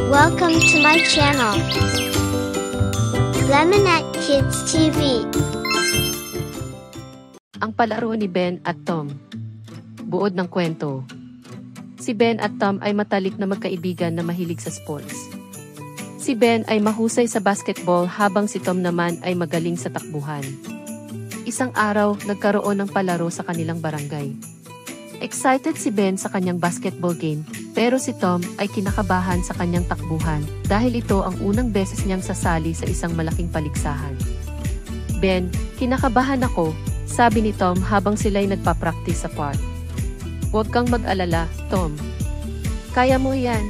Welcome to my channel, Lemonette Kids TV. Ang palaro ni Ben at Tom. Buod ng kwento. Si Ben at Tom ay matalik na magkaibigan na mahilig sa sports. Si Ben ay mahusay sa basketball habang si Tom naman ay magaling sa takbuhan. Isang araw, nagkaroon ng palaro sa kanilang barangay. Excited si Ben sa kanyang basketball game, pero si Tom ay kinakabahan sa kanyang takbuhan dahil ito ang unang beses niyang sasali sa isang malaking paligsahan. Ben, kinakabahan ako, sabi ni Tom habang sila'y nagpa-practice sa park. Huwag kang mag-alala, Tom. Kaya mo yan.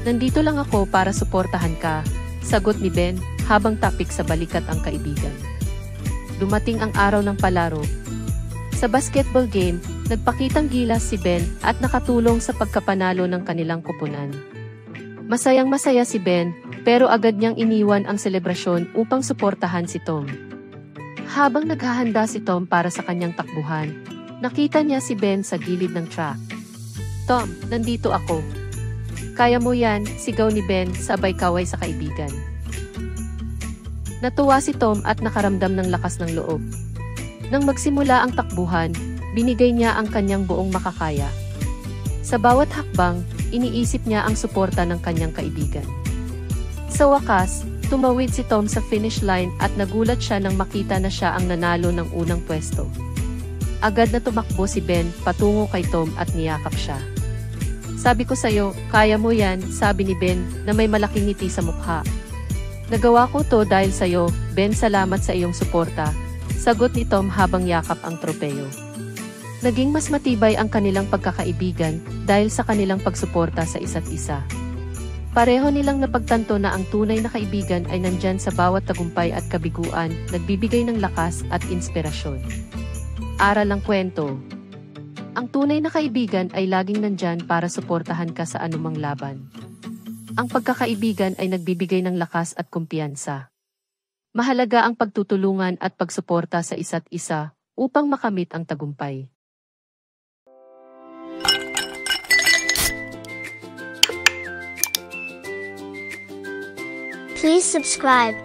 Nandito lang ako para suportahan ka, sagot ni Ben habang tapik sa balikat ang kaibigan. Dumating ang araw ng palaro. Sa basketball game, nagpakitang gilas si Ben at nakatulong sa pagkapanalo ng kanilang koponan. Masayang-masaya si Ben, pero agad niyang iniwan ang selebrasyon upang suportahan si Tom. Habang naghahanda si Tom para sa kanyang takbuhan, nakita niya si Ben sa gilid ng track. Tom, nandito ako. Kaya mo yan, sigaw ni Ben sabay kaway sa kaibigan. Natuwa si Tom at nakaramdam ng lakas ng loob. Nang magsimula ang takbuhan, binigay niya ang kanyang buong makakaya. Sa bawat hakbang, iniisip niya ang suporta ng kanyang kaibigan. Sa wakas, tumawid si Tom sa finish line at nagulat siya nang makita na siya ang nanalo ng unang pwesto. Agad na tumakbo si Ben patungo kay Tom at niyakap siya. Sabi ko sa'yo, kaya mo yan, sabi ni Ben na may malaking ngiti sa mukha. Nagawa ko to dahil sa'yo, Ben, salamat sa iyong suporta, sagot ni Tom habang yakap ang tropeyo. Naging mas matibay ang kanilang pagkakaibigan dahil sa kanilang pagsuporta sa isa't isa. Pareho nilang napagtanto na ang tunay na kaibigan ay nandyan sa bawat tagumpay at kabiguan, nagbibigay ng lakas at inspirasyon. Aral ng kwento. Ang tunay na kaibigan ay laging nandyan para suportahan ka sa anumang laban. Ang pagkakaibigan ay nagbibigay ng lakas at kumpiyansa. Mahalaga ang pagtutulungan at pagsuporta sa isa't isa upang makamit ang tagumpay. Please subscribe.